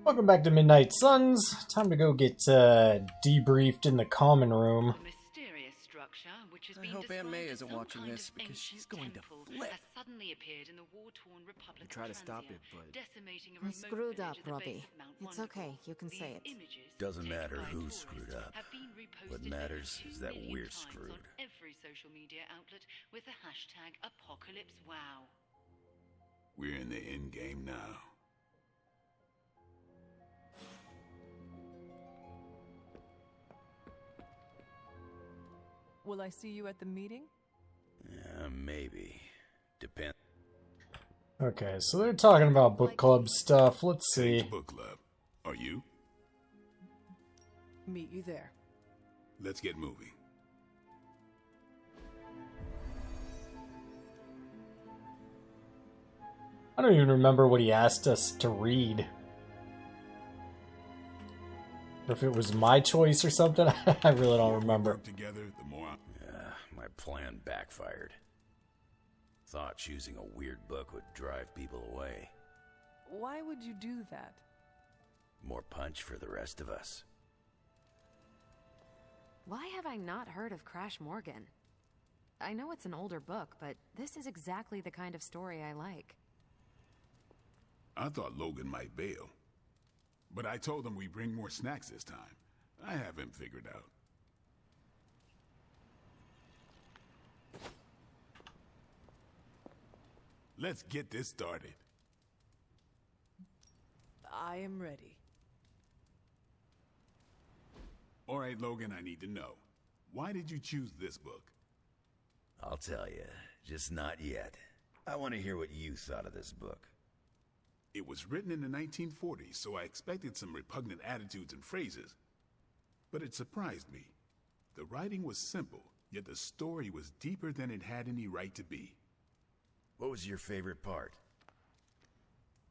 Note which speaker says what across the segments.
Speaker 1: Welcome back to Midnight Suns. Time to go get debriefed in the common room.
Speaker 2: A mysterious structure which has
Speaker 3: I
Speaker 2: been
Speaker 3: hope Aunt
Speaker 2: described
Speaker 3: May
Speaker 2: as
Speaker 3: isn't
Speaker 2: some
Speaker 3: watching
Speaker 2: kind
Speaker 3: this
Speaker 2: of
Speaker 3: because she's going to
Speaker 2: temple
Speaker 3: flip.
Speaker 2: has suddenly appeared in the war-torn Republic
Speaker 3: I try
Speaker 2: of
Speaker 3: to stop
Speaker 2: Transia,
Speaker 3: it, but
Speaker 2: decimating a
Speaker 4: I
Speaker 2: remote
Speaker 4: screwed
Speaker 2: village
Speaker 4: up,
Speaker 2: at the
Speaker 4: Robbie.
Speaker 2: base of Mount
Speaker 4: It's
Speaker 2: Wonderful.
Speaker 4: okay, you can say
Speaker 2: These
Speaker 4: it.
Speaker 2: images,
Speaker 5: Doesn't
Speaker 2: taken
Speaker 5: matter
Speaker 2: by a
Speaker 5: who
Speaker 2: tourist,
Speaker 5: screwed up.
Speaker 2: have been
Speaker 5: What
Speaker 2: reposted
Speaker 5: matters
Speaker 2: over 2
Speaker 5: is that
Speaker 2: million
Speaker 5: we're
Speaker 2: times
Speaker 5: screwed.
Speaker 2: on every social media outlet with the hashtag #ApocalypseWow.
Speaker 6: We're in the end game now.
Speaker 7: Will I see you at the meeting?
Speaker 5: Maybe. Depend.
Speaker 1: Okay, so they're talking about book club stuff. Let's see.
Speaker 6: Book club. Are you?
Speaker 7: Meet you there.
Speaker 6: Let's get moving.
Speaker 1: I don't even remember what he asked us to read. Or if it was my choice or something. I really don't remember.
Speaker 6: Work together, the more
Speaker 5: My plan backfired. Thought choosing a weird book would drive people away.
Speaker 7: Why would you do that?
Speaker 5: More punch for the rest of us.
Speaker 4: Why have I not heard of Crash Morgan? I know it's an older book, but this is exactly the kind of story I like.
Speaker 6: I thought Logan might bail. But I told him we bring more snacks this time. I have him figured out. Let's get this started.
Speaker 7: I am ready.
Speaker 6: All right, Logan, I need to know. Why did you choose this book?
Speaker 5: I'll tell you, just not yet. I want to hear what you thought of this book.
Speaker 6: It was written in the 1940s, so I expected some repugnant attitudes and phrases. But it surprised me. The writing was simple, yet the story was deeper than it had any right to be.
Speaker 5: What was your favorite part?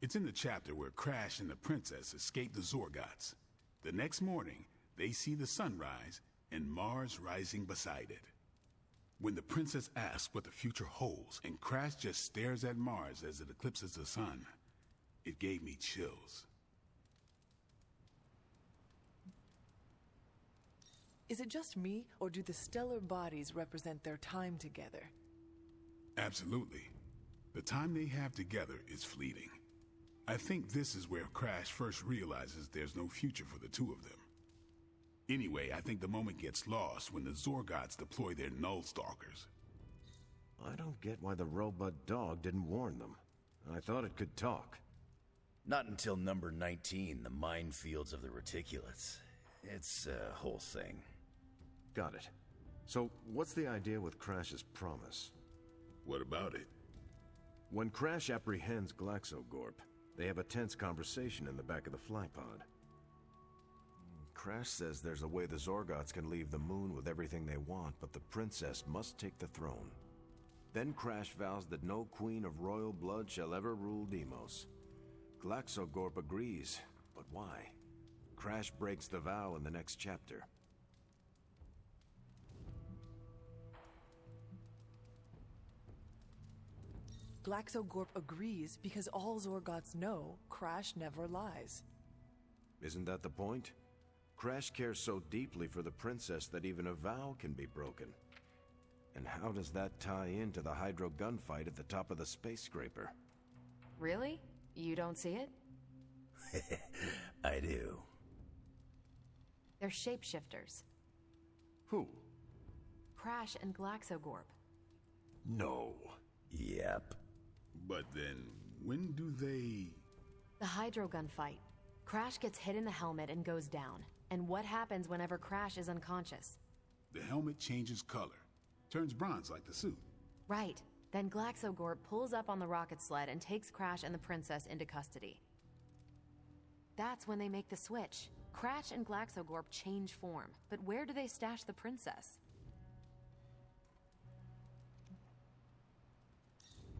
Speaker 6: It's in the chapter where Crash and the princess escape the Zorgots. The next morning, they see the sun rise and Mars rising beside it. When the princess asks what the future holds and Crash just stares at Mars as it eclipses the sun, it gave me chills.
Speaker 7: Is it just me, or do the stellar bodies represent their time together?
Speaker 6: Absolutely. The time they have together is fleeting. I think this is where Crash first realizes there's no future for the two of them. Anyway, I think the moment gets lost when the Zorgots deploy their Null Stalkers.
Speaker 8: I don't get why the robot dog didn't warn them. I thought it could talk.
Speaker 5: Not until number 19, the minefields of the reticulates. It's a whole thing.
Speaker 8: Got it. So, what's the idea with Crash's promise?
Speaker 6: What about it?
Speaker 8: When Crash apprehends Glaxogorp, they have a tense conversation in the back of the flypod. Crash says there's a way the Zorgots can leave the moon with everything they want, but the princess must take the throne. Then Crash vows that no queen of royal blood shall ever rule Deimos. Glaxogorp agrees, but why? Crash breaks the vow in the next chapter.
Speaker 7: Glaxogorp agrees because all Zorgots know Crash never lies.
Speaker 8: Isn't that the point? Crash cares so deeply for the princess that even a vow can be broken. And how does that tie into the Hydro gunfight at the top of the space scraper?
Speaker 4: Really? You don't see it?
Speaker 5: I do.
Speaker 4: They're shapeshifters.
Speaker 8: Who?
Speaker 4: Crash and Glaxogorp.
Speaker 8: No.
Speaker 5: Yep.
Speaker 6: But then, when do they...
Speaker 4: The Hydrogun fight. Crash gets hit in the helmet and goes down. And what happens whenever Crash is unconscious?
Speaker 6: The helmet changes color. Turns bronze like the suit.
Speaker 4: Right. Then Glaxogorp pulls up on the rocket sled and takes Crash and the princess into custody. That's when they make the switch. Crash and Glaxogorp change form. But where do they stash the princess?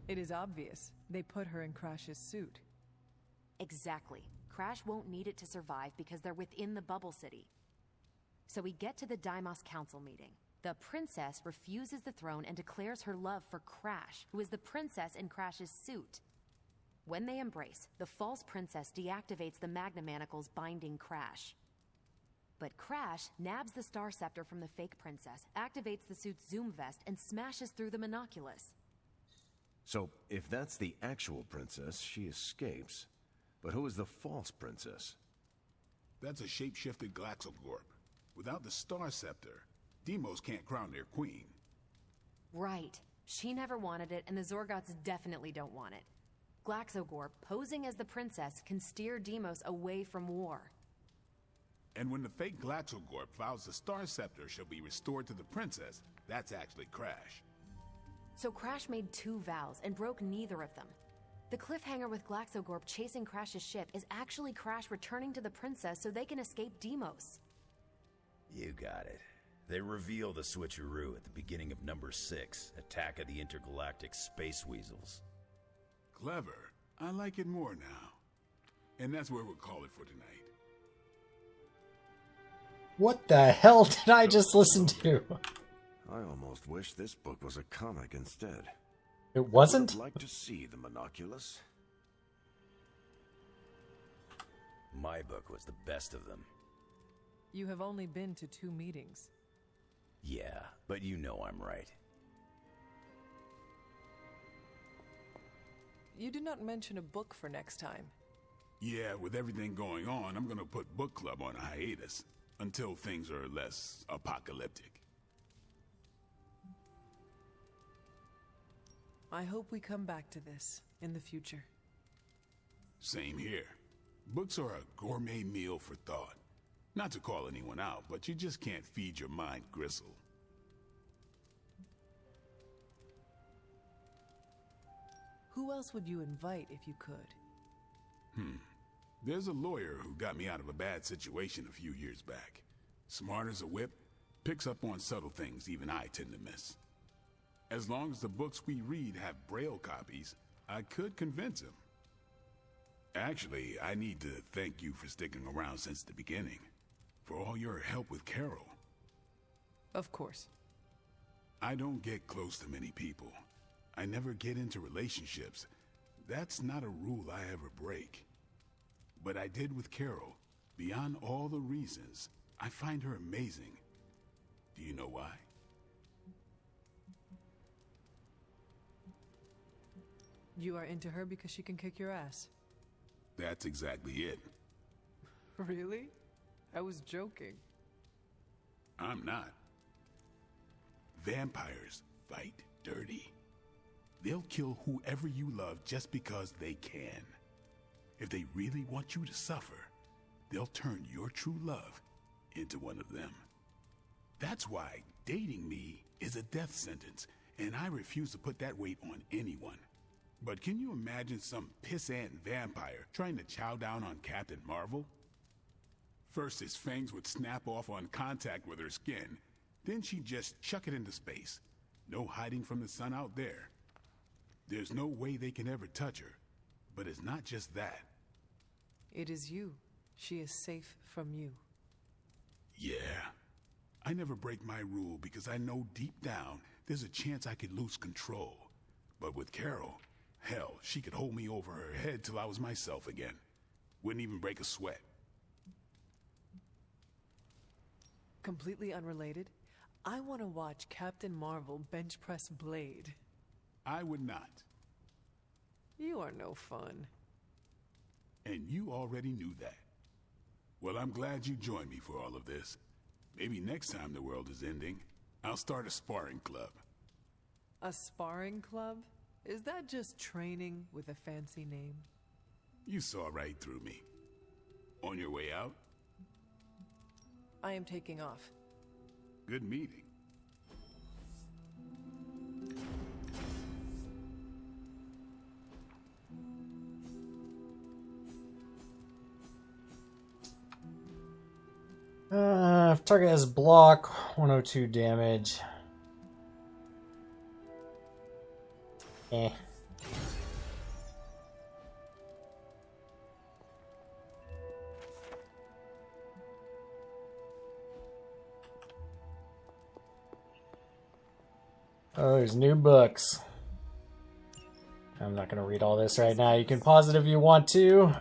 Speaker 7: It is obvious. They put her in Crash's suit.
Speaker 4: Exactly. Crash won't need it to survive because they're within the bubble city. So we get to the Deimos Council meeting. The princess refuses the throne and declares her love for Crash, who is the princess in Crash's suit. When they embrace, the false princess deactivates the Magna Manacles binding Crash. But Crash nabs the Star Scepter from the fake princess, activates the suit's Zoom vest, and smashes through the Monoculus.
Speaker 8: So, if that's the actual princess, she escapes. But who is the false princess?
Speaker 6: That's a shape-shifted Glaxogorp. Without the Star Scepter, Deimos can't crown their queen.
Speaker 4: Right. She never wanted it, and the Zorgots definitely don't want it. Glaxogorp, posing as the princess, can steer Deimos away from war.
Speaker 6: And when the fake Glaxogorp vows the Star Scepter shall be restored to the princess, that's actually Crash.
Speaker 4: So Crash made 2 vows and broke neither of them. The cliffhanger with Glaxogorp chasing Crash's ship is actually Crash returning to the princess so they can escape Deimos.
Speaker 5: You got it. They reveal the switcheroo at the beginning of number 6, Attack of the Intergalactic Space Weasels.
Speaker 6: Clever. I like it more now. And that's where we'll call it for tonight.
Speaker 1: What the hell did I just listen to?
Speaker 8: I almost wish this book was a comic instead.
Speaker 1: It wasn't?
Speaker 8: I'd like to see the Monoculus.
Speaker 5: My book was the best of them.
Speaker 7: You have only been to 2 meetings.
Speaker 5: Yeah, but you know I'm right.
Speaker 7: You did not mention a book for next time.
Speaker 6: Yeah, with everything going on, I'm gonna put book club on a hiatus. Until things are less apocalyptic.
Speaker 7: I hope we come back to this in the future.
Speaker 6: Same here. Books are a gourmet meal for thought. Not to call anyone out, but you just can't feed your mind gristle.
Speaker 7: Who else would you invite if you could?
Speaker 6: There's a lawyer who got me out of a bad situation a few years back. Smart as a whip, picks up on subtle things even I tend to miss. As long as the books we read have Braille copies, I could convince him. Actually, I need to thank you for sticking around since the beginning. For all your help with Carol.
Speaker 7: Of course.
Speaker 6: I don't get close to many people. I never get into relationships. That's not a rule I ever break. But I did with Carol. Beyond all the reasons, I find her amazing. Do you know why?
Speaker 7: You are into her because she can kick your ass.
Speaker 6: That's exactly it.
Speaker 7: Really? I was joking.
Speaker 6: I'm not. Vampires fight dirty. They'll kill whoever you love just because they can. If they really want you to suffer, they'll turn your true love into one of them. That's why dating me is a death sentence, and I refuse to put that weight on anyone. But can you imagine some pissant vampire trying to chow down on Captain Marvel? First, his fangs would snap off on contact with her skin. Then she'd just chuck it into space. No hiding from the sun out there. There's no way they can ever touch her. But it's not just that.
Speaker 7: It is you. She is safe from you.
Speaker 6: Yeah. I never break my rule because I know deep down there's a chance I could lose control. But with Carol, hell, she could hold me over her head till I was myself again. Wouldn't even break a sweat.
Speaker 7: Completely unrelated, I want to watch Captain Marvel bench press Blade.
Speaker 6: I would not.
Speaker 7: You are no fun.
Speaker 6: And you already knew that. Well, I'm glad you joined me for all of this. Maybe next time the world is ending, I'll start a sparring club.
Speaker 7: A sparring club? Is that just training with a fancy name?
Speaker 6: You saw right through me. On your way out?
Speaker 7: I am taking off.
Speaker 6: Good meeting.
Speaker 1: Target has block, 102 damage. Eh. Oh, there's new books. I'm not gonna read all this right now. You can pause it if you want to.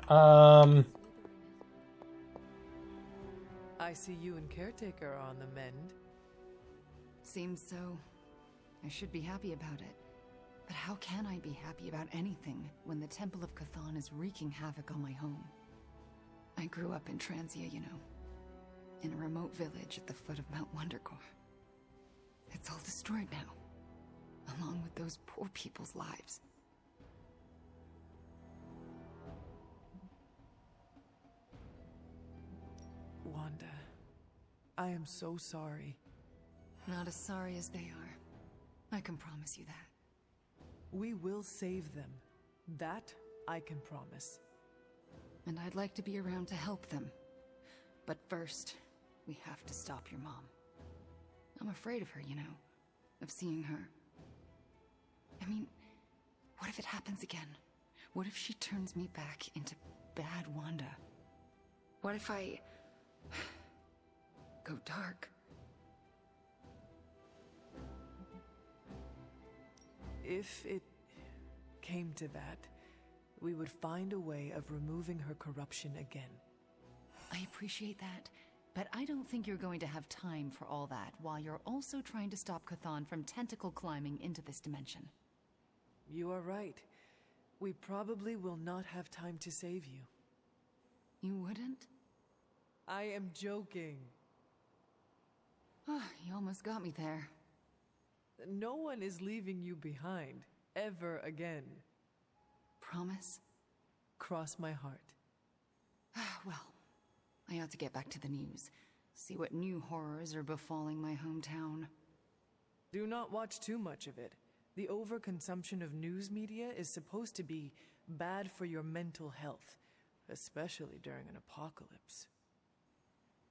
Speaker 7: I see you and Caretaker are on the mend.
Speaker 3: Seems so. I should be happy about it. But how can I be happy about anything when the Temple of Cthon is wreaking havoc on my home? I grew up in Transia, you know. In a remote village at the foot of Mount Wondercore. It's all destroyed now, along with those poor people's lives.
Speaker 7: Wanda, I am so sorry.
Speaker 3: Not as sorry as they are. I can promise you that.
Speaker 7: We will save them. That I can promise.
Speaker 3: And I'd like to be around to help them. But first, we have to stop your mom. I'm afraid of her, you know. Of seeing her. I mean, what if it happens again? What if she turns me back into bad Wanda? What if I go dark?
Speaker 7: If it came to that, we would find a way of removing her corruption again.
Speaker 3: I appreciate that, but I don't think you're going to have time for all that while you're also trying to stop Cthon from tentacle climbing into this dimension.
Speaker 7: You are right. We probably will not have time to save you.
Speaker 3: You wouldn't?
Speaker 7: I am joking.
Speaker 3: You almost got me there.
Speaker 7: No one is leaving you behind, ever again.
Speaker 3: Promise?
Speaker 7: Cross my heart.
Speaker 3: Well, I ought to get back to the news. See what new horrors are befalling my hometown.
Speaker 7: Do not watch too much of it. The overconsumption of news media is supposed to be bad for your mental health, especially during an apocalypse.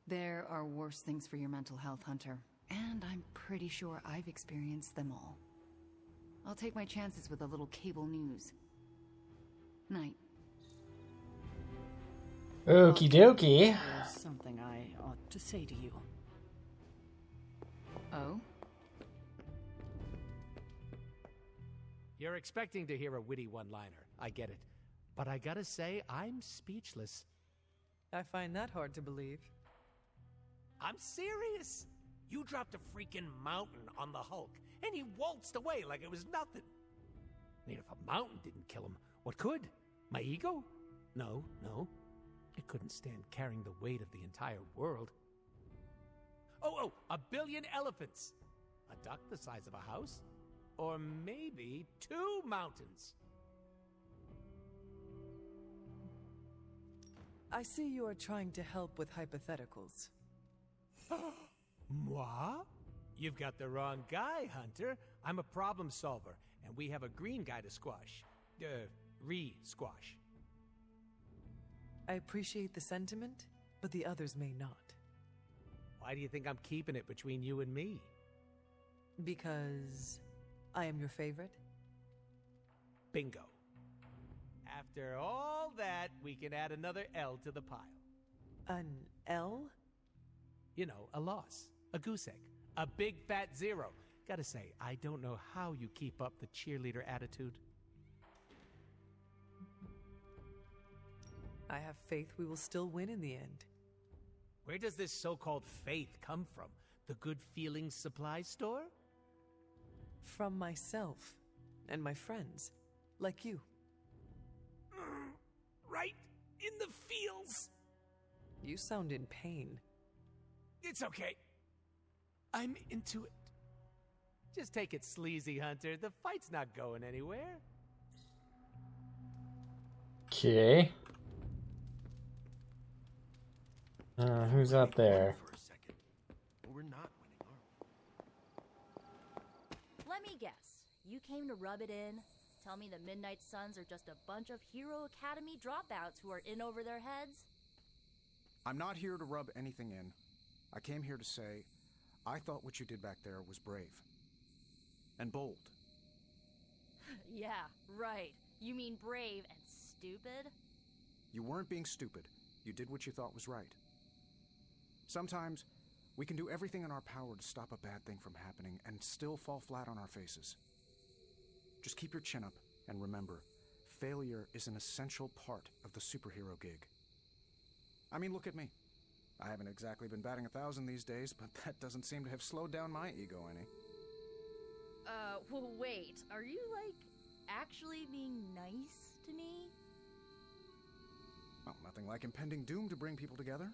Speaker 3: There are worse things for your mental health, Hunter. And I'm pretty sure I've experienced them all. I'll take my chances with a little cable news. Night.
Speaker 1: Okie dokie.
Speaker 9: There's something I ought to say to you.
Speaker 3: Oh?
Speaker 10: You're expecting to hear a witty one-liner. I get it. But I gotta say, I'm speechless.
Speaker 7: I find that hard to believe.
Speaker 10: I'm serious. You dropped a freaking mountain on the Hulk, and he waltzed away like it was nothing. I mean, if a mountain didn't kill him, what could? My ego? No. It couldn't stand carrying the weight of the entire world. Oh, 1 billion elephants. A duck the size of a house? Or maybe 2 mountains.
Speaker 7: I see you are trying to help with hypotheticals.
Speaker 10: Moi? You've got the wrong guy, Hunter. I'm a problem solver, and we have a green guy to squash. Re-squash.
Speaker 7: I appreciate the sentiment, but the others may not.
Speaker 10: Why do you think I'm keeping it between you and me?
Speaker 7: Because I am your favorite?
Speaker 10: Bingo. After all that, we can add another L to the pile.
Speaker 7: An L?
Speaker 10: You know, a loss. A goose egg. A big fat 0. Gotta say, I don't know how you keep up the cheerleader attitude.
Speaker 7: I have faith we will still win in the end.
Speaker 10: Where does this so-called faith come from? The Good Feelings supply store?
Speaker 7: From myself and my friends, like you.
Speaker 10: Right in the feels.
Speaker 7: You sound in pain.
Speaker 10: It's okay. I'm into it. Just take it sleazy, Hunter. The fight's not going anywhere.
Speaker 1: Okay. Who's out there?
Speaker 8: For a second. We're not winning, are we?
Speaker 11: Let me guess. You came to rub it in? Tell me the Midnight Suns are just a bunch of Hero Academy dropouts who are in over their heads?
Speaker 12: I'm not here to rub anything in. I came here to say, I thought what you did back there was brave. And bold.
Speaker 11: Yeah, right. You mean brave and stupid?
Speaker 12: You weren't being stupid. You did what you thought was right. Sometimes, we can do everything in our power to stop a bad thing from happening and still fall flat on our faces. Just keep your chin up And remember, failure is an essential part of the superhero gig. I mean, look at me. I haven't exactly been batting 1,000 these days, but that doesn't seem to have slowed down my ego any.
Speaker 11: Well, wait. Are you, like, actually being nice to me?
Speaker 12: Well, nothing like impending doom to bring people together.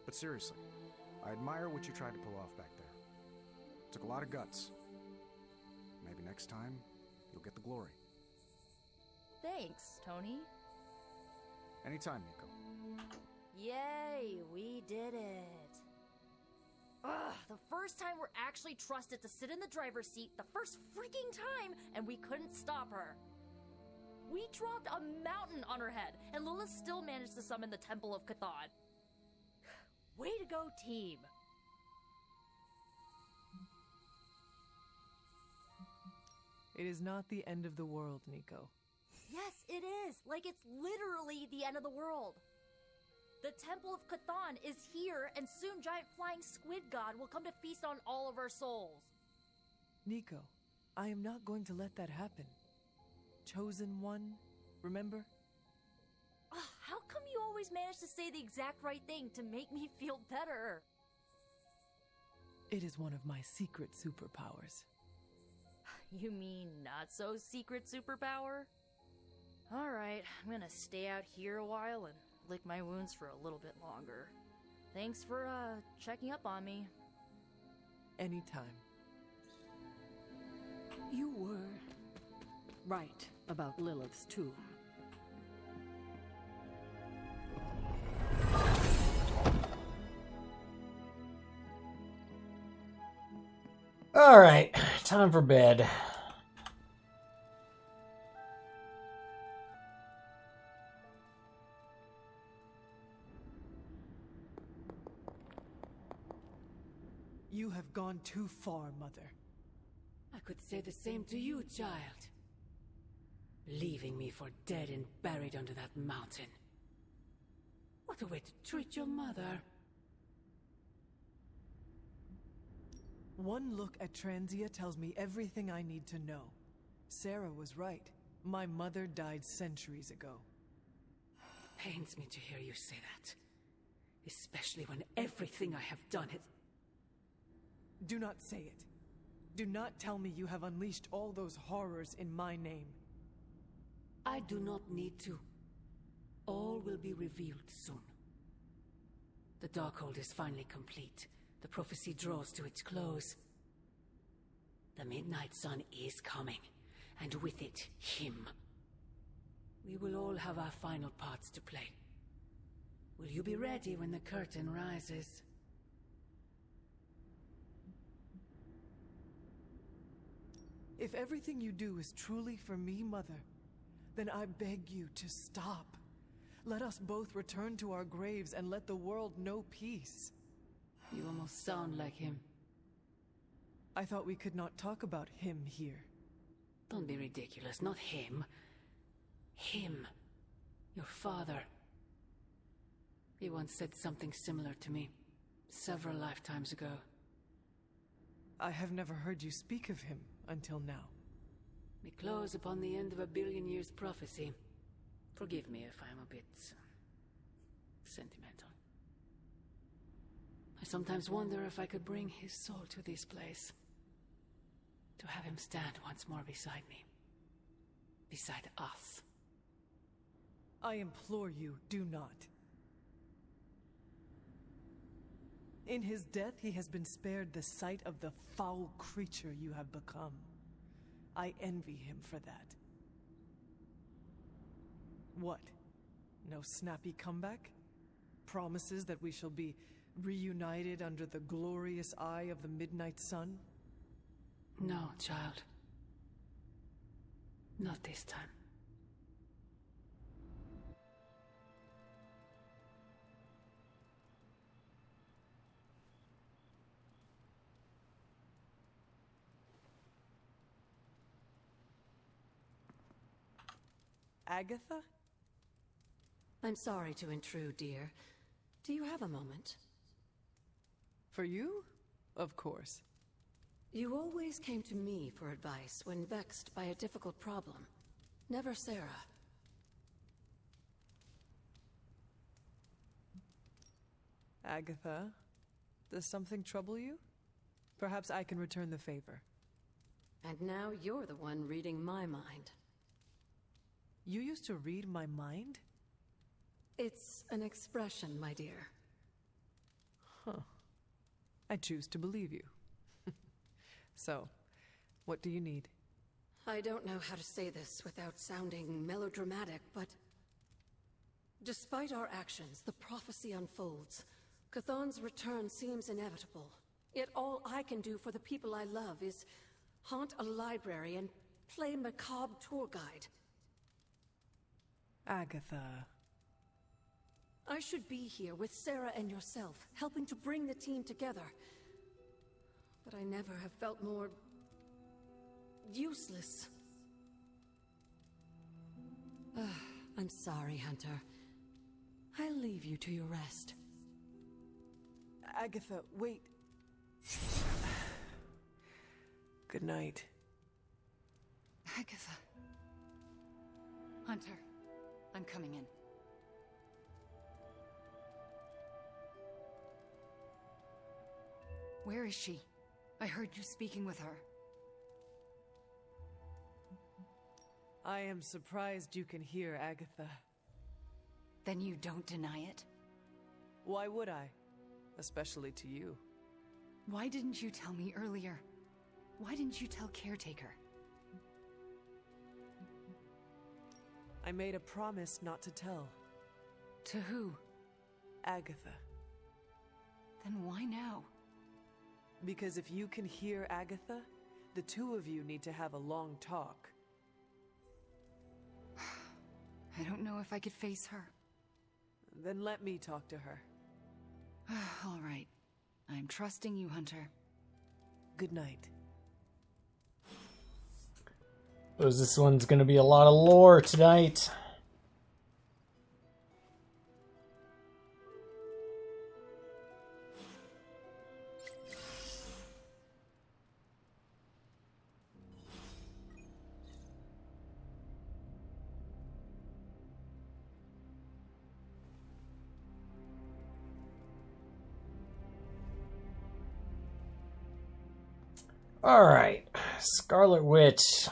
Speaker 12: But seriously, I admire what you tried to pull off back there. Took a lot of guts. Maybe next time, you'll get the glory.
Speaker 11: Thanks, Tony.
Speaker 12: Anytime, Nico.
Speaker 11: Yay, we did it. Ugh, the first time we're actually trusted to sit in the driver's seat, the first freaking time, and we couldn't stop her. We dropped a mountain on her head, and Lilith still managed to summon the Temple of Chthon. Way to go, team.
Speaker 7: It is not the end of the world, Nico.
Speaker 11: Yes, it is. Like, it's literally the end of the world. The Temple of Chthon is here, and soon giant flying squid god will come to feast on all of our souls.
Speaker 7: Nico, I am not going to let that happen. Chosen one, remember?
Speaker 11: How come you always manage to say the exact right thing to make me feel better?
Speaker 7: It is one of my secret superpowers.
Speaker 11: You mean not so secret superpower? Alright, I'm gonna stay out here a while and lick my wounds for a little bit longer. Thanks for, checking up on me.
Speaker 7: Anytime.
Speaker 9: You were right about Lilith's tomb.
Speaker 1: Alright, time for bed.
Speaker 7: You have gone too far, Mother.
Speaker 9: I could say the same to you, child. Leaving me for dead and buried under that mountain. What a way to treat your mother.
Speaker 7: One look at Transia tells me everything I need to know. Sarah was right. My mother died centuries ago.
Speaker 9: Pains me to hear you say that. Especially when everything I have done is...
Speaker 7: Do not say it. Do not tell me you have unleashed all those horrors in my name.
Speaker 9: I do not need to. All will be revealed soon. The Darkhold is finally complete. The prophecy draws to its close. The Midnight Sun is coming, and with it, him. We will all have our final parts to play. Will you be ready when the curtain rises?
Speaker 7: If everything you do is truly for me, Mother, then I beg you to stop. Let us both return to our graves and let the world know peace.
Speaker 9: You almost sound like him.
Speaker 7: I thought we could not talk about him here.
Speaker 9: Don't be ridiculous, not him. Him. Your father. He once said something similar to me, several lifetimes ago.
Speaker 7: I have never heard you speak of him until now.
Speaker 9: We close upon the end of a billion years prophecy. Forgive me if I'm a bit... sentimental. I sometimes wonder if I could bring his soul to this place. To have him stand once more beside me. Beside us.
Speaker 7: I implore you, do not. In his death, he has been spared the sight of the foul creature you have become. I envy him for that. What? No snappy comeback? Promises that we shall be reunited under the glorious eye of the Midnight Sun?
Speaker 9: No, child. Not this time.
Speaker 7: Agatha?
Speaker 9: I'm sorry to intrude, dear. Do you have a moment?
Speaker 7: For you? Of course.
Speaker 9: You always came to me for advice when vexed by a difficult problem. Never Sarah.
Speaker 7: Agatha, does something trouble you? Perhaps I can return the favor.
Speaker 9: And now you're the one reading my mind.
Speaker 7: You used to read my mind?
Speaker 9: It's an expression, my dear.
Speaker 7: Huh. I choose to believe you. So, what do you need?
Speaker 9: I don't know how to say this without sounding melodramatic, but despite our actions, the prophecy unfolds. Chthon's return seems inevitable. Yet all I can do for the people I love is haunt a library and play macabre tour guide.
Speaker 7: Agatha.
Speaker 9: I should be here with Sarah and yourself, helping to bring the team together. But I never have felt more useless. I'm sorry, Hunter. I'll leave you to your rest.
Speaker 7: Agatha, wait. Good night.
Speaker 3: Agatha. Hunter, I'm coming in. Where is she? I heard you speaking with her.
Speaker 7: I am surprised you can hear, Agatha.
Speaker 3: Then you don't deny it?
Speaker 7: Why would I? Especially to you.
Speaker 3: Why didn't you tell me earlier? Why didn't you tell Caretaker?
Speaker 7: I made a promise not to tell.
Speaker 3: To who?
Speaker 7: Agatha.
Speaker 3: Then why now?
Speaker 7: Because if you can hear Agatha, the two of you need to have a long talk.
Speaker 3: I don't know if I could face her.
Speaker 7: Then let me talk to her.
Speaker 3: All right. I'm trusting you, Hunter.
Speaker 7: Good night.
Speaker 1: This one's gonna be a lot of lore tonight. Alright, Scarlet Witch.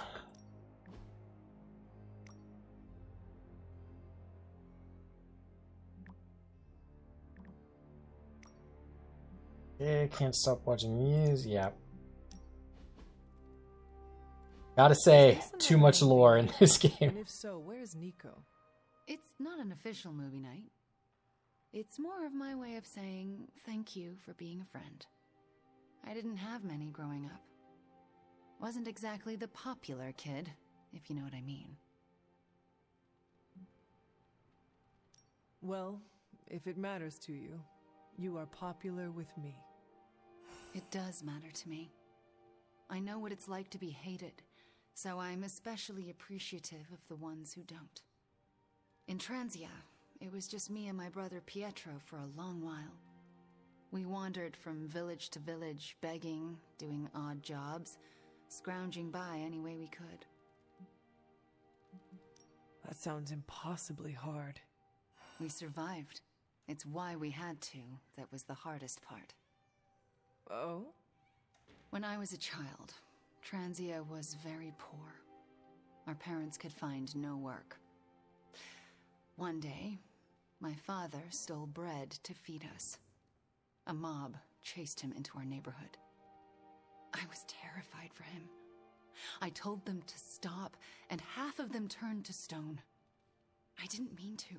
Speaker 1: Yeah, can't stop watching news. Yeah. Gotta say, too much lore in this game.
Speaker 7: And if so, where's Nico?
Speaker 3: It's not an official movie night. It's more of my way of saying thank you for being a friend. I didn't have many growing up. Wasn't exactly the popular kid, if you know what I mean.
Speaker 7: Well, if it matters to you, you are popular with me.
Speaker 3: It does matter to me. I know what it's like to be hated, so I'm especially appreciative of the ones who don't. In Transia, it was just me and my brother Pietro for a long while. We wandered from village to village, begging, doing odd jobs, scrounging by any way we could.
Speaker 7: That sounds impossibly hard.
Speaker 3: We survived. It's why we had to that was the hardest part.
Speaker 7: Oh?
Speaker 3: When I was a child, Transia was very poor. Our parents could find no work. One day, my father stole bread to feed us. A mob chased him into our neighborhood. I was terrified for him. I told them to stop, and half of them turned to stone. I didn't mean to.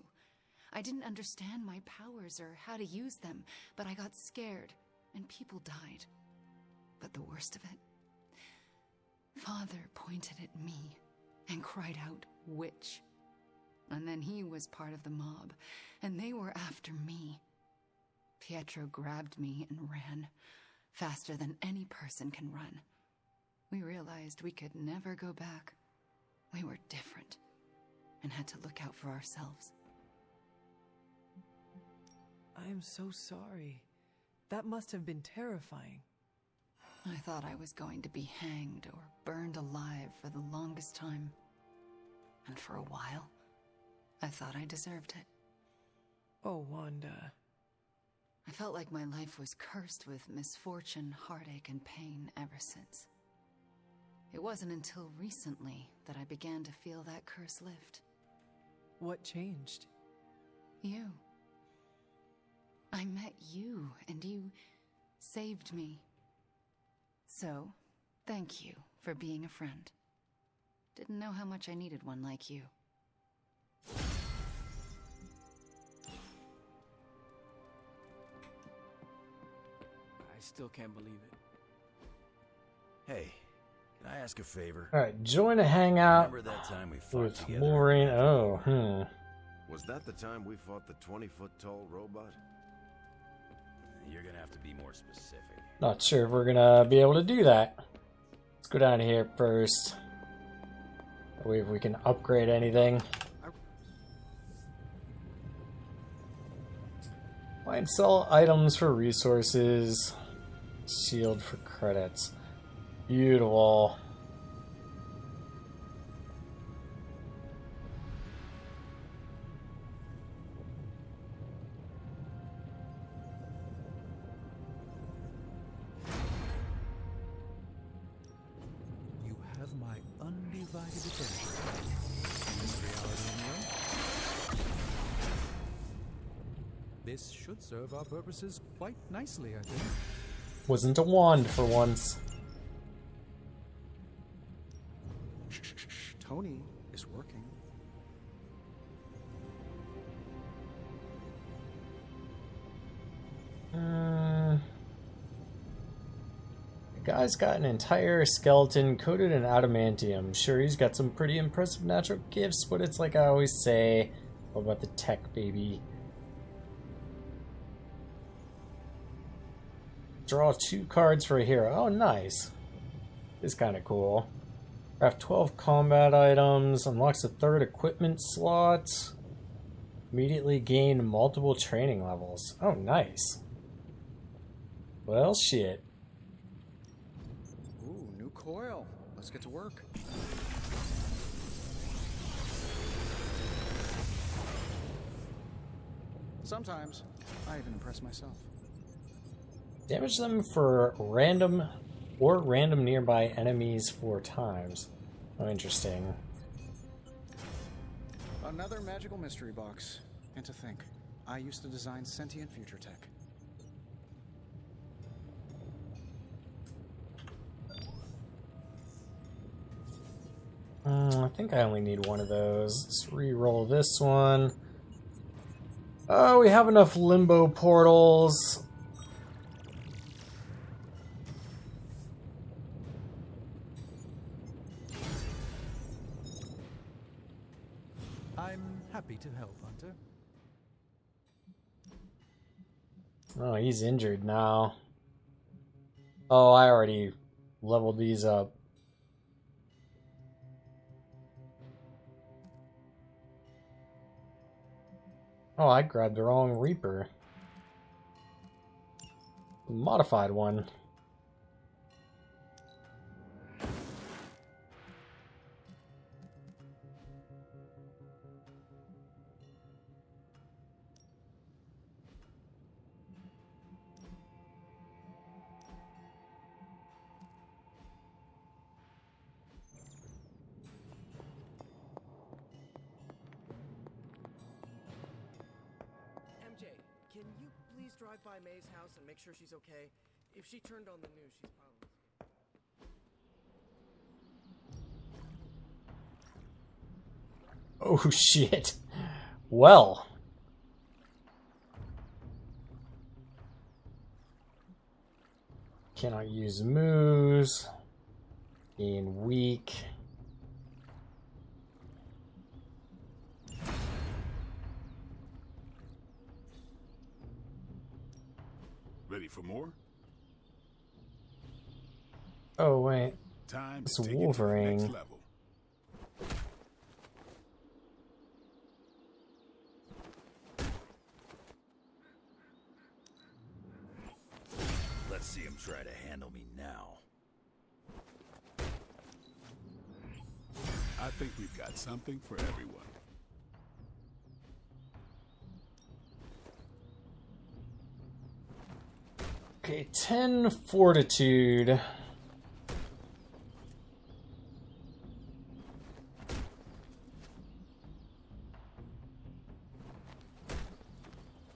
Speaker 3: I didn't understand my powers or how to use them, but I got scared, and people died. But the worst of it, Father pointed at me and cried out, "Witch." And then he was part of the mob, and they were after me. Pietro grabbed me and ran, faster than any person can run. We realized we could never go back. We were different, and had to look out for ourselves.
Speaker 7: I am so sorry. That must have been terrifying.
Speaker 3: I thought I was going to be hanged or burned alive for the longest time. And for a while, I thought I deserved it.
Speaker 7: Oh, Wanda.
Speaker 3: I felt like my life was cursed with misfortune, heartache, and pain ever since. It wasn't until recently that I began to feel that curse lift.
Speaker 7: What changed?
Speaker 3: You. I met you, and you saved me. So, thank you for being a friend. Didn't know how much I needed one like you.
Speaker 13: I still can't believe it.
Speaker 5: Hey, can I ask a favor?
Speaker 1: Alright, join a hangout
Speaker 5: Remember that time we fought
Speaker 1: with
Speaker 5: together?
Speaker 1: Wolverine. Oh,
Speaker 8: Was that the time we fought the 20-foot tall robot?
Speaker 5: You're gonna have to be more specific.
Speaker 1: Not sure if we're gonna be able to do that. Let's go down here first. That way if we can upgrade anything. Might sell items for resources. Shield for credits. Beautiful.
Speaker 14: You have my undivided attention. In this reality, anyway. This should serve our purposes quite nicely, I think.
Speaker 1: Wasn't a wand for once.
Speaker 12: Shh. Tony is working.
Speaker 1: The guy's got an entire skeleton coated in adamantium. Sure, he's got some pretty impressive natural gifts, but it's like I always say, what about the tech, baby? Draw 2 cards for a hero. Oh, nice. This is kind of cool. Craft 12 combat items. Unlocks a 3rd equipment slot. Immediately gain multiple training levels. Oh, nice. Well, shit.
Speaker 12: Ooh, new coil. Let's get to work. Sometimes, I even impress myself.
Speaker 1: Damage them for random nearby enemies 4 times. Oh, interesting.
Speaker 12: Another magical mystery box. And to think, I used to design sentient future tech.
Speaker 1: I think I only need one of those. Let's re-roll this one. Oh, we have enough limbo portals.
Speaker 14: I'm happy to help, Hunter.
Speaker 1: Oh, he's injured now. Oh, I already leveled these up. Oh, I grabbed the wrong Reaper. Modified one.
Speaker 13: MJ, can you please drive by May's house and make sure she's okay? If she turned on the news, she's probably...
Speaker 1: Oh shit. Well. Cannot use moves. Being weak.
Speaker 6: Ready for more?
Speaker 1: Oh wait.
Speaker 6: Time
Speaker 1: It's
Speaker 6: to take it to the
Speaker 1: Wolverine.
Speaker 6: next level.
Speaker 5: Let's see see him try to handle me now.
Speaker 6: I think we've got something for everyone.
Speaker 1: Okay, 10 fortitude.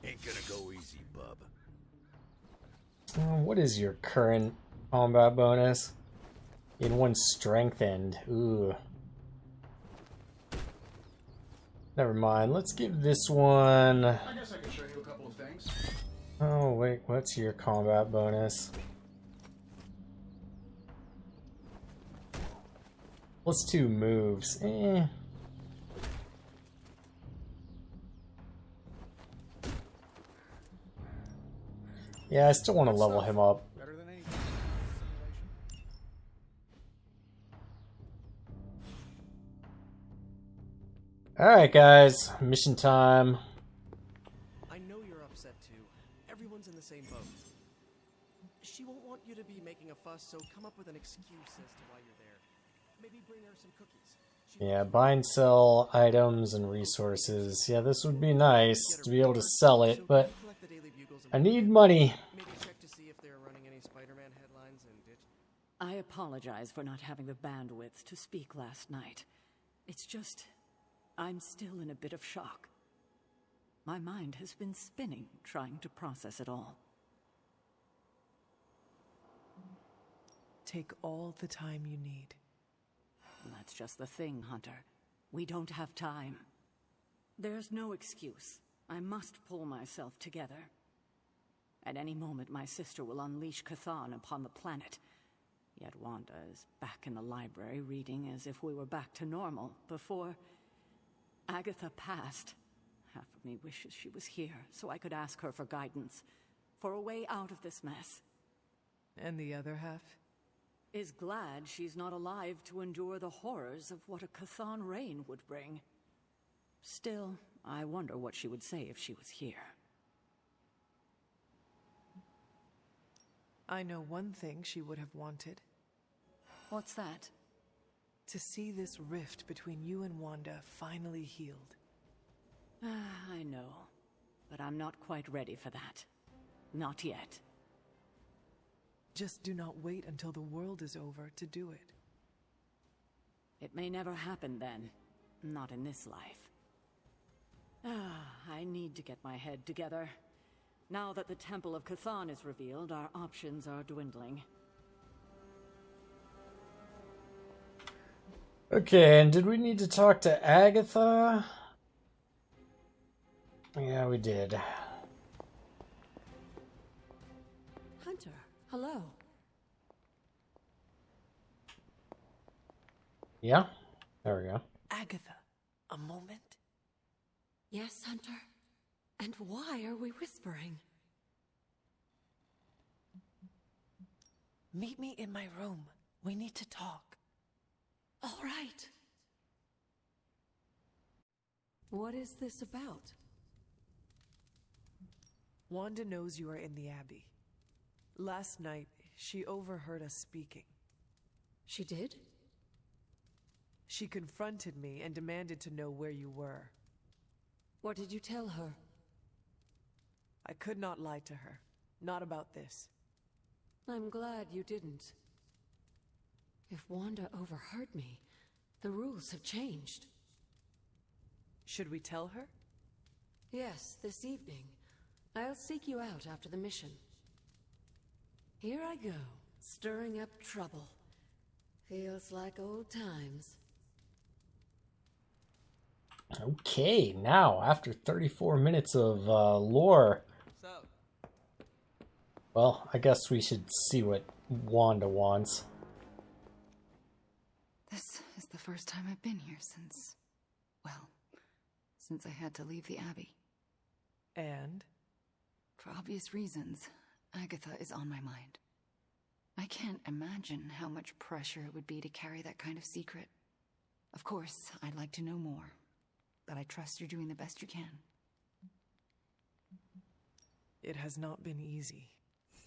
Speaker 5: Ain't gonna go easy, bub.
Speaker 1: What is your current combat bonus? In one strengthened. Ooh. Never mind. Let's give this one.
Speaker 12: I guess I can show you a couple of things.
Speaker 1: Oh wait, what's your combat bonus? Let's do moves. Yeah, I still want to level him up.
Speaker 12: Better than anything.
Speaker 1: Alright guys, mission time.
Speaker 13: I know you're upset too. Everyone's in the same boat. She won't want you to be making a fuss, so come up with an excuse as to why you're there. Maybe bring her some cookies.
Speaker 1: Yeah, buy and sell items and resources. Yeah, this would be nice to be able to sell it, but I need money.
Speaker 13: Maybe check to see if they're running any Spider-Man headlines and ditch.
Speaker 9: I apologize for not having the bandwidth to speak last night. It's just, I'm still in a bit of shock. My mind has been spinning trying to process it all.
Speaker 7: Take all the time you need.
Speaker 9: That's just the thing, Hunter. We don't have time. There's no excuse. I must pull myself together. At any moment, my sister will unleash Chthon upon the planet. Yet Wanda is back in the library reading as if we were back to normal before Agatha passed. Half of me wishes she was here so I could ask her for guidance, for a way out of this mess.
Speaker 7: And the other half?
Speaker 9: Is glad she's not alive to endure the horrors of what a Chthon reign would bring. Still, I wonder what she would say if she was here.
Speaker 7: I know one thing she would have wanted.
Speaker 9: What's that?
Speaker 7: To see this rift between you and Wanda finally healed.
Speaker 9: I know, but I'm not quite ready for that. Not yet.
Speaker 7: Just do not wait until the world is over to do it.
Speaker 9: It may never happen then. Not in this life. I need to get my head together. Now that the Temple of Chthon is revealed, our options are dwindling.
Speaker 1: Okay, and did we need to talk to Agatha? Yeah, we did.
Speaker 9: Hunter, hello.
Speaker 1: Yeah? There we go.
Speaker 7: Agatha, a moment?
Speaker 9: Yes, Hunter? And why are we whispering?
Speaker 7: Meet me in my room. We need to talk.
Speaker 9: All right. What is this about?
Speaker 7: Wanda knows you are in the Abbey. Last night, she overheard us speaking.
Speaker 9: She did?
Speaker 7: She confronted me and demanded to know where you were.
Speaker 9: What did you tell her?
Speaker 7: I could not lie to her. Not about this.
Speaker 9: I'm glad you didn't. If Wanda overheard me, the rules have changed.
Speaker 7: Should we tell her?
Speaker 9: Yes, this evening. I'll seek you out after the mission. Here I go, stirring up trouble. Feels like old times.
Speaker 1: Okay, now, after 34 minutes of lore, well, I guess we should see what Wanda wants.
Speaker 3: This is the first time I've been here since I had to leave the Abbey.
Speaker 7: And?
Speaker 3: For obvious reasons, Agatha is on my mind. I can't imagine how much pressure it would be to carry that kind of secret. Of course, I'd like to know more, but I trust you're doing the best you can.
Speaker 7: It has not been easy.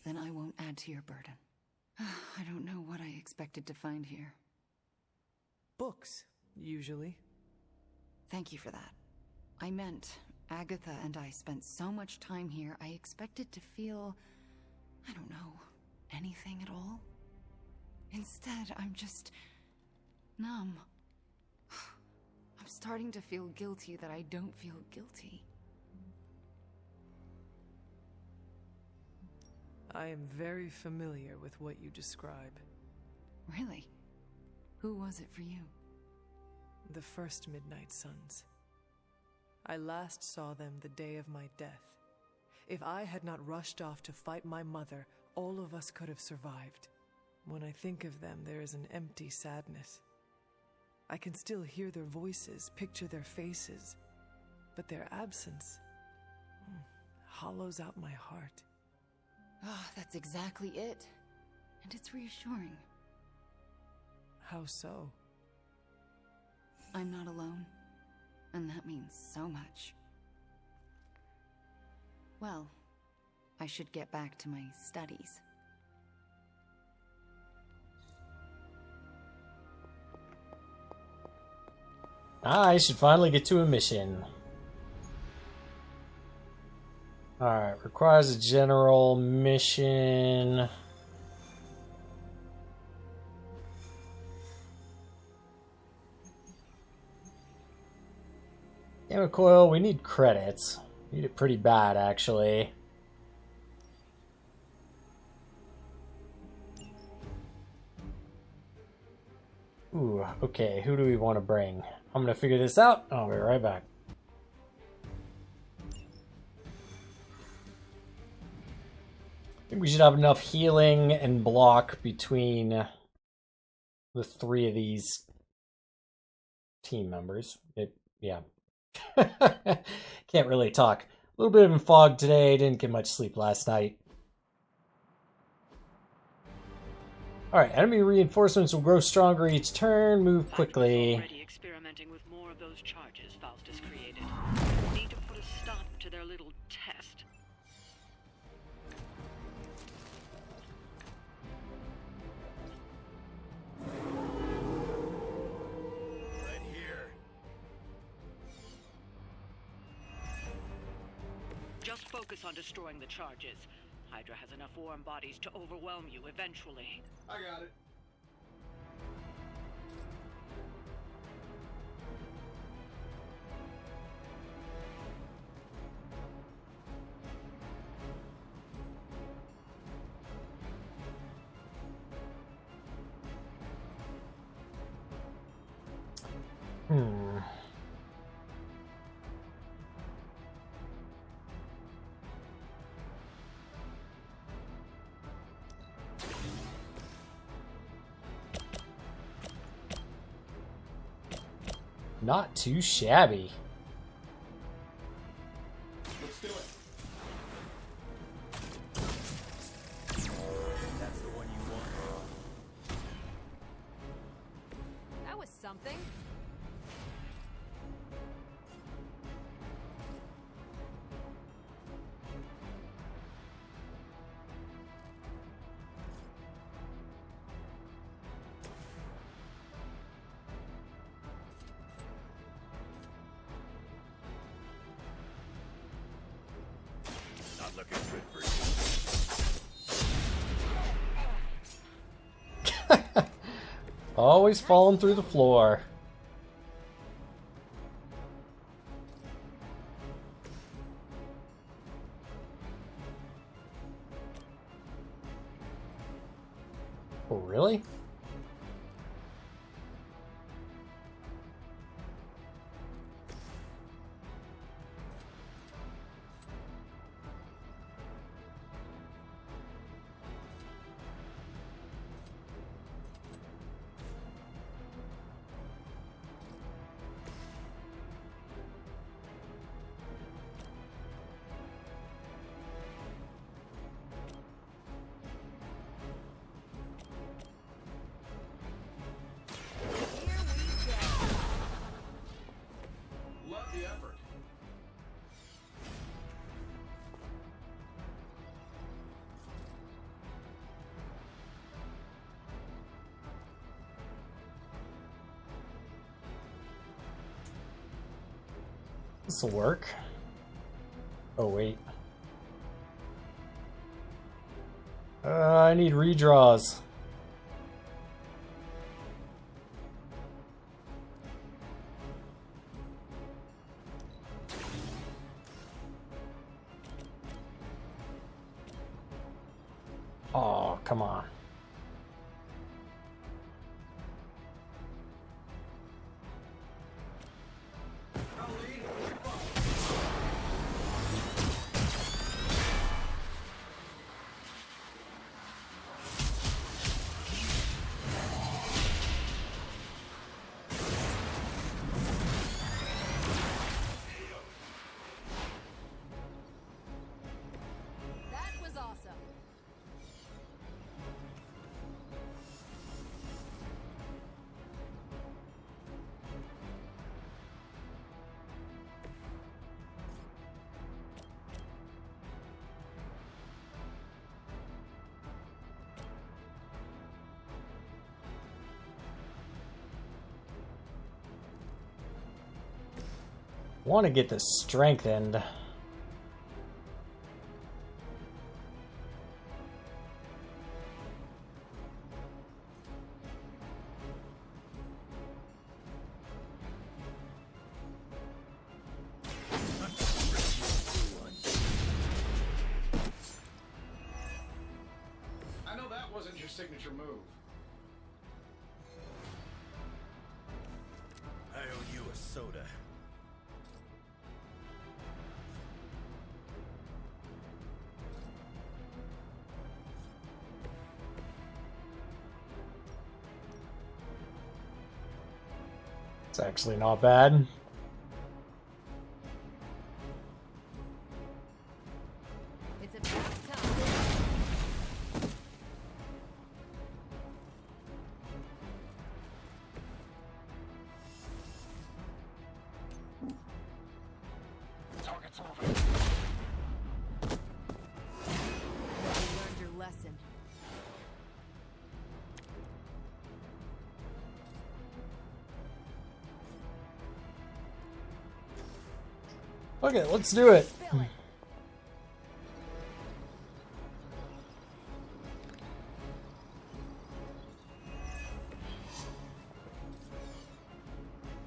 Speaker 3: then I won't add to your burden. I don't know what I expected to find here.
Speaker 7: Books, usually.
Speaker 3: Thank you for that. I meant, Agatha and I spent so much time here, I expected to feel, I don't know, anything at all. Instead, I'm just numb. I'm starting to feel guilty that I don't feel guilty.
Speaker 7: I am very familiar with what you describe.
Speaker 3: Really? Who was it for you?
Speaker 7: The first Midnight Suns. I last saw them the day of my death. If I had not rushed off to fight my mother, all of us could have survived. When I think of them, there is an empty sadness. I can still hear their voices, picture their faces, but their absence hollows out my heart.
Speaker 3: Oh, that's exactly it. And it's reassuring.
Speaker 7: How so?
Speaker 3: I'm not alone. And that means so much. Well, I should get back to my studies.
Speaker 1: I should finally get to a mission. Alright, requires a general mission. Gamma coil, we need credits. Need it pretty bad, actually. Ooh, okay, who do we want to bring? I'm gonna figure this out. I'll be right back. I think we should have enough healing and block between the three of these team members. Yeah. Can't really talk. A little bit of a fog today. Didn't get much sleep last night. Alright, enemy reinforcements will grow stronger each turn. Move quickly.
Speaker 2: Already experimenting with more of those charges Faustus created. Need to put a stop to their little test.
Speaker 5: Right here.
Speaker 2: Just focus on destroying the charges. Hydra has enough warm bodies to overwhelm you eventually.
Speaker 12: I got it.
Speaker 1: Not too shabby.
Speaker 12: Let's do it.
Speaker 5: That's the one you want.
Speaker 4: That was something.
Speaker 5: Not looking good for you.
Speaker 1: Always falling through the floor. Oh, really? This'll work. Oh, wait. I need redraws. Oh, come on.
Speaker 4: That was awesome.
Speaker 1: Want to get this strengthened.
Speaker 12: I know that wasn't your signature move.
Speaker 5: I owe you a soda.
Speaker 1: It's actually not bad.
Speaker 4: It's about time.
Speaker 12: Target's over.
Speaker 4: You learned your lesson.
Speaker 1: Okay, let's do it.
Speaker 4: Spill it.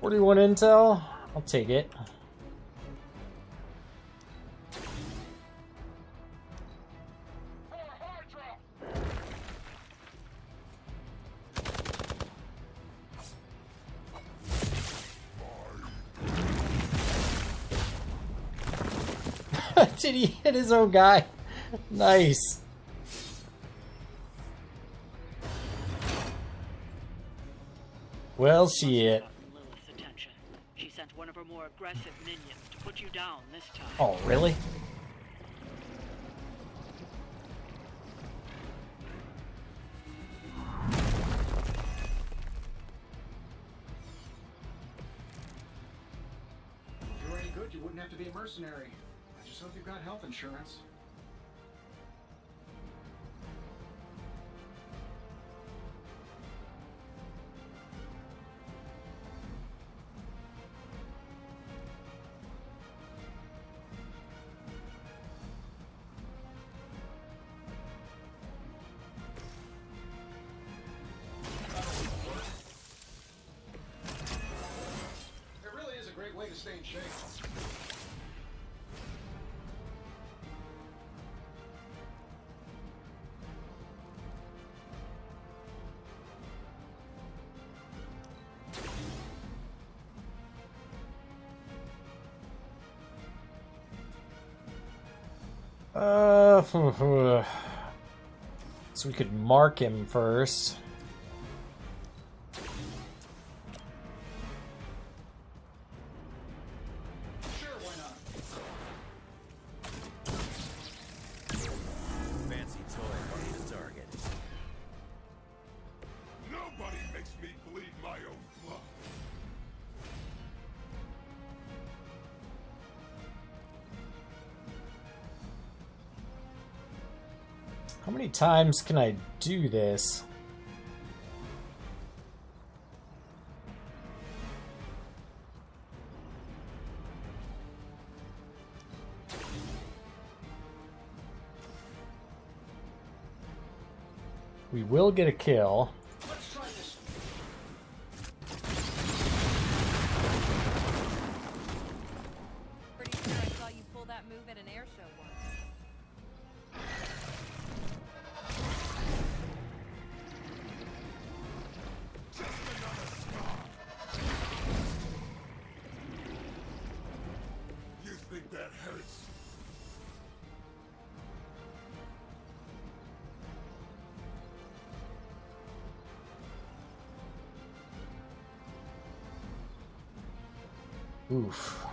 Speaker 1: $41 intel. I'll take it. Did he hit his own guy? Nice. Well, shit.
Speaker 2: Lilith's attention. She sent one of her more aggressive minions to put you down this time.
Speaker 1: Oh, really?
Speaker 12: If you were any good, you wouldn't have to be a mercenary. I just hope you've got health insurance. It really is a great way to stay in shape.
Speaker 1: So we could mark him first.
Speaker 12: Sure, why not?
Speaker 5: Fancy toy money to target.
Speaker 6: Nobody makes me bleed my own blood.
Speaker 1: How many times can I do this? We will get a kill.
Speaker 10: Let's try this.
Speaker 4: Pretty sure I saw you pull that move at an air show once.
Speaker 6: You think that hurts?
Speaker 1: Oof.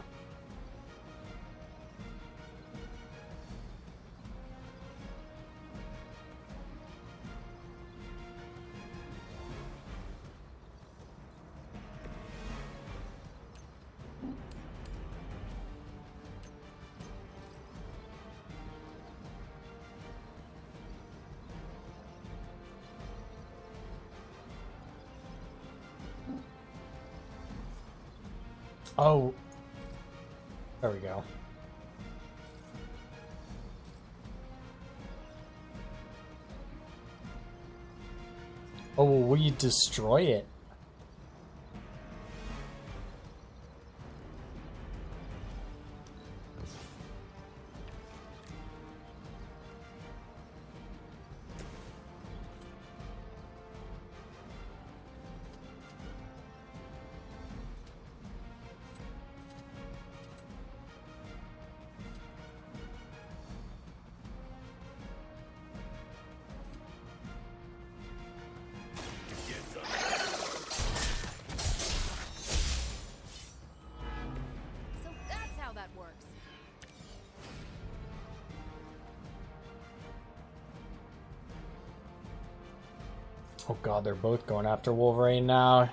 Speaker 1: Oh, there we go. Oh, will we destroy it?
Speaker 4: So that's how that works.
Speaker 1: Oh god, they're both going after Wolverine now.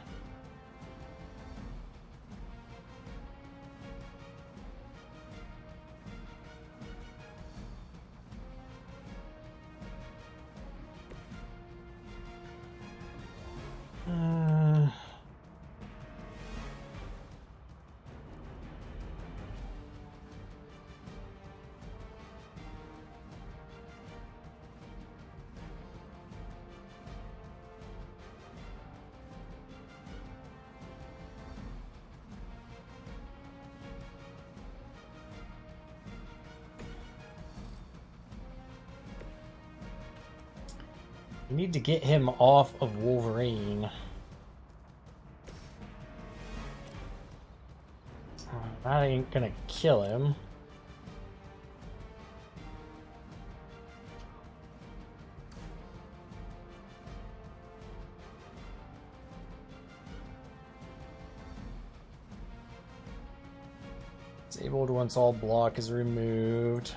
Speaker 1: We need to get him off of Wolverine. That ain't gonna kill him. Disabled once all block is removed.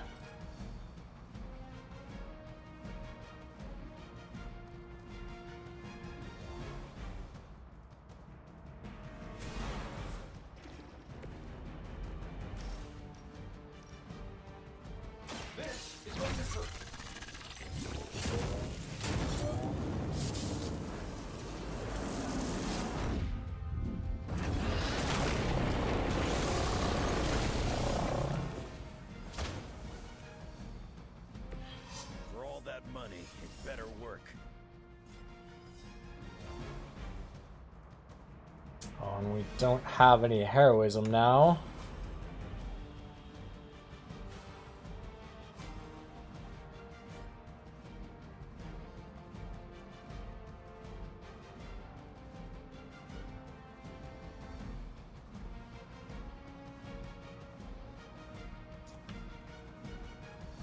Speaker 5: For all that money, it better work.
Speaker 1: Oh, and we don't have any heroism now.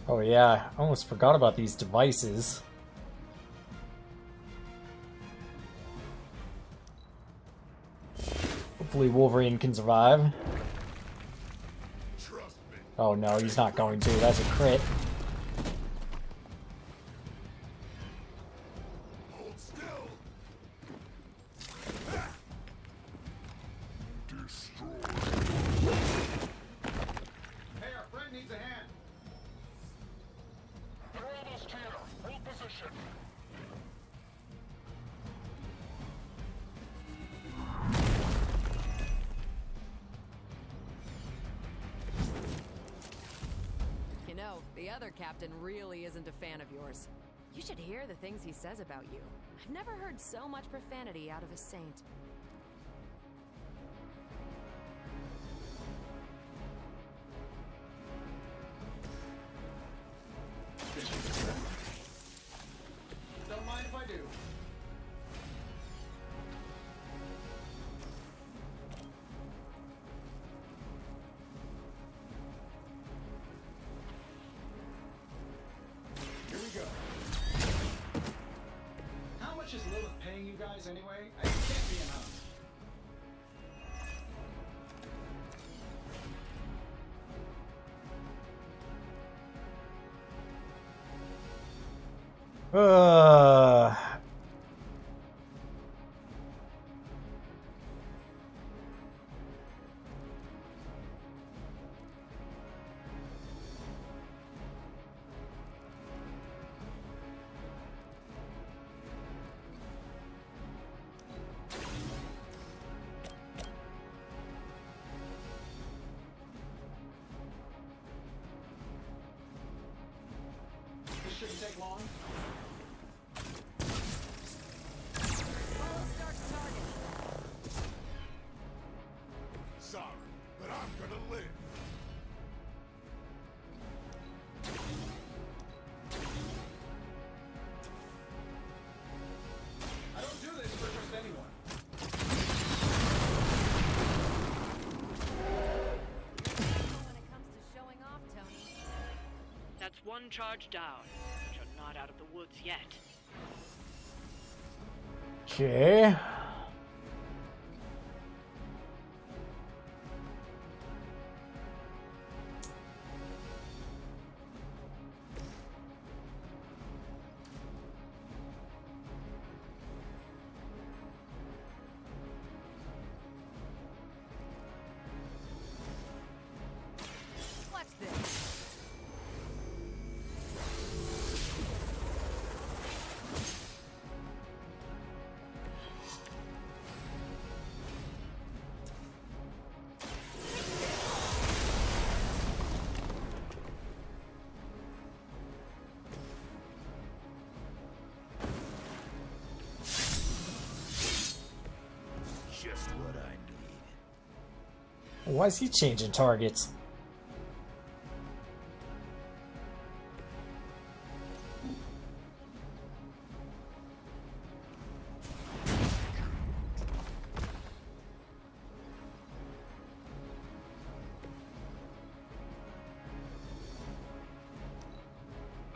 Speaker 1: Oh yeah, I almost forgot about these devices. Hopefully Wolverine can survive. Oh no, he's not going to. That's a crit.
Speaker 6: Hey, our friend needs a hand. They're almost here. Hold position.
Speaker 4: You know, the other captain really isn't a fan of yours. You should hear the things he says about you. I've never heard so much profanity out of a saint.
Speaker 12: Don't mind if I do. Here we go. How much is Lilith paying you guys anyway? It can't be enough.
Speaker 1: Uh,
Speaker 12: This shouldn't take long.
Speaker 6: Sorry, but I'm gonna live.
Speaker 12: I don't do this for just anyone.
Speaker 4: When it comes to showing off, Tony.
Speaker 2: That's one charge down, but you're not out of the woods yet.
Speaker 1: okay.
Speaker 4: What's this?
Speaker 5: Just what I need.
Speaker 1: Why is he changing targets?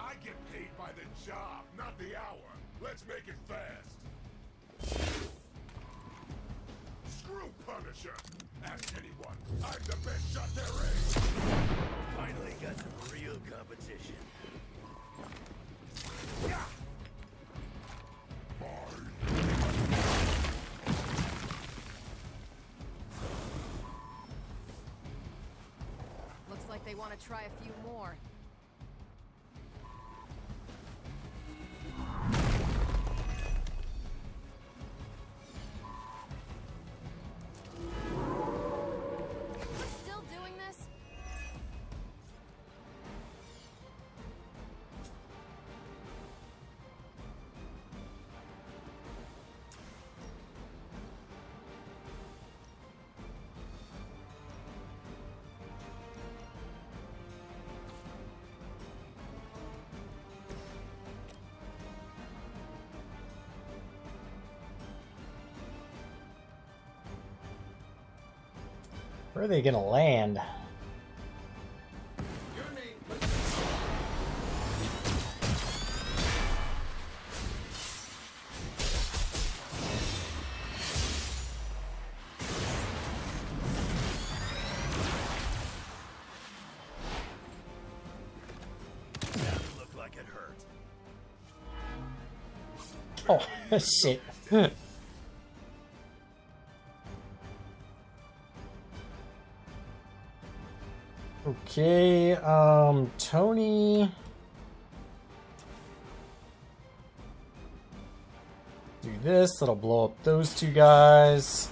Speaker 6: I get paid by the job, not the hour. Let's make it fast. Screw Punisher. Ask anyone. I'm the best shot there is.
Speaker 5: Finally got some real competition.
Speaker 6: Yeah.
Speaker 4: Looks like they want to try a few more. We're still doing this?
Speaker 1: Where are they gonna land?
Speaker 5: That looked like it hurt.
Speaker 1: Oh, shit. Okay, Tony. Do this, that'll blow up those two guys.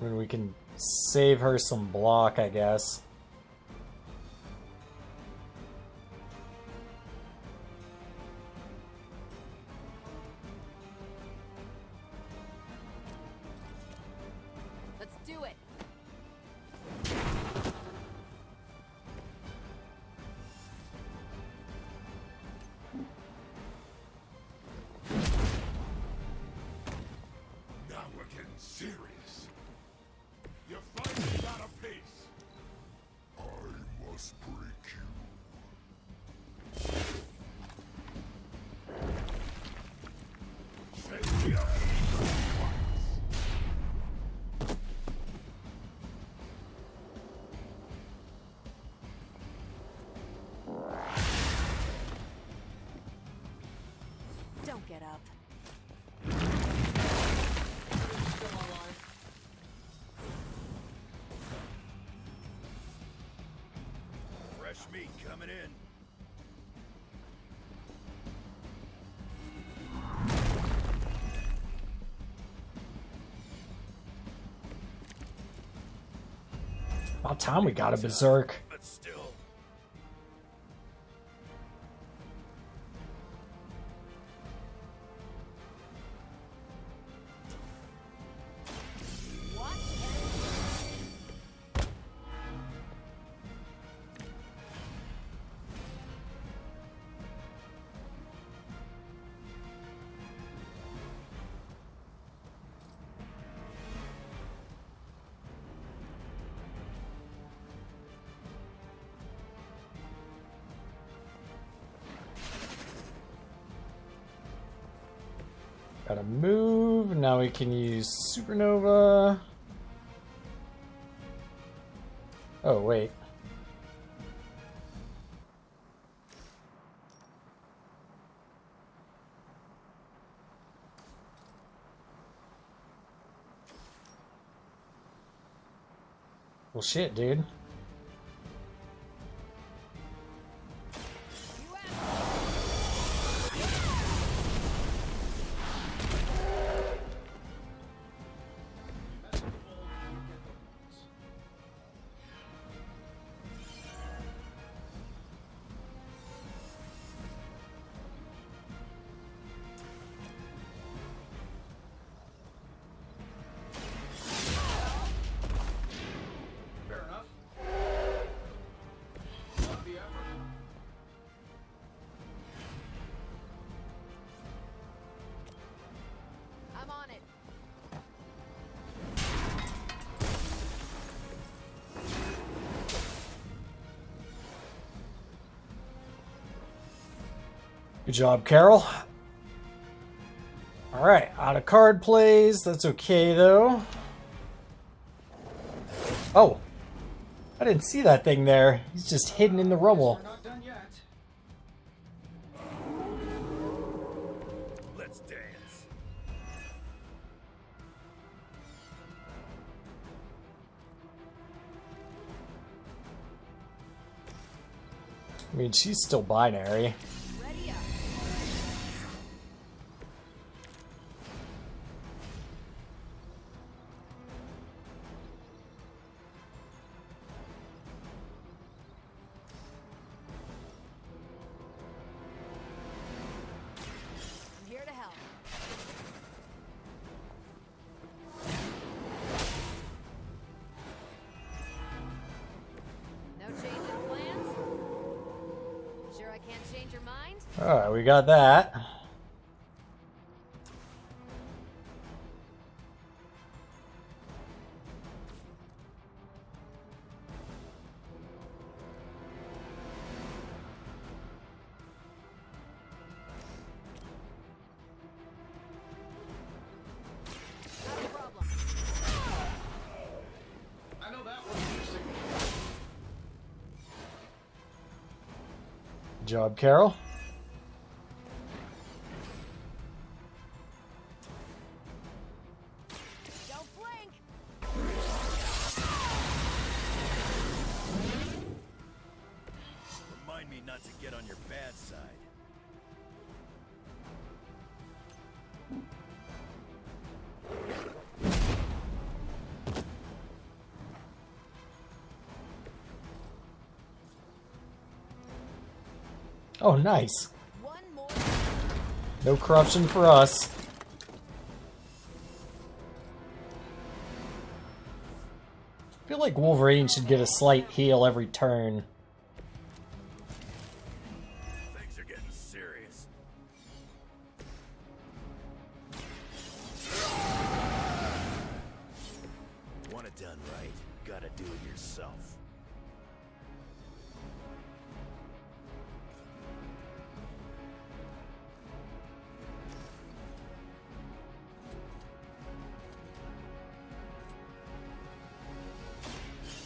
Speaker 1: I mean, we can save her some block, I guess.
Speaker 4: Let's do it.
Speaker 6: Now we're getting serious. You're fighting out of pace. I must break you. Say yes.
Speaker 4: Don't get up.
Speaker 5: Fresh meat coming in.
Speaker 1: About time we got a berserk.
Speaker 5: But still.
Speaker 1: Gotta move. Now we can use Supernova. Oh, wait. Well, shit, dude.
Speaker 4: I'm on it.
Speaker 1: Good job, Carol. Alright, out of card plays. That's okay, though. Oh. I didn't see that thing there. He's just hidden in the rubble.
Speaker 5: Let's dance.
Speaker 1: I mean, she's still binary.
Speaker 4: Ready up. I'm here to help. No change in plans? Sure I can't change your mind?
Speaker 1: Alright, we got that.
Speaker 4: Not a problem.
Speaker 12: I know that wasn't your signature.
Speaker 1: Good job, Carol.
Speaker 4: Don't blink!
Speaker 5: Remind me not to get on your bad side.
Speaker 1: Oh, nice. No corruption for us. I feel like Wolverine should get a slight heal every turn.
Speaker 5: Things are getting serious. Want it done right, gotta do it yourself.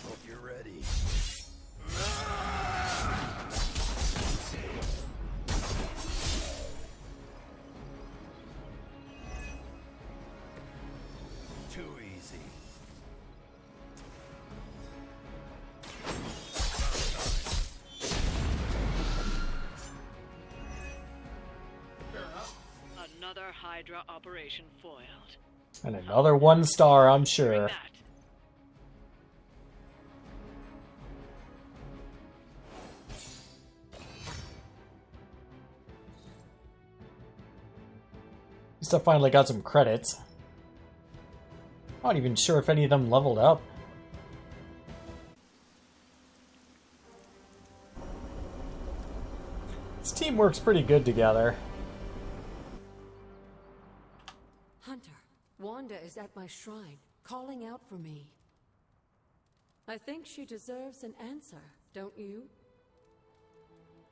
Speaker 5: Hope you're ready. Too easy.
Speaker 2: Another Hydra operation foiled.
Speaker 1: And another 1 star, I'm sure. At least I finally got some credits. I'm not even sure if any of them leveled up. This team works pretty good together.
Speaker 9: Hunter, Wanda is at my shrine, calling out for me. I think she deserves an answer, don't you?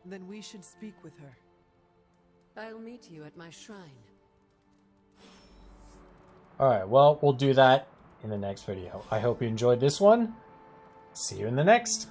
Speaker 7: Then we should speak with her.
Speaker 9: I'll meet you at my shrine.
Speaker 1: Alright, well, we'll do that in the next video. I hope you enjoyed this one. See you in the next.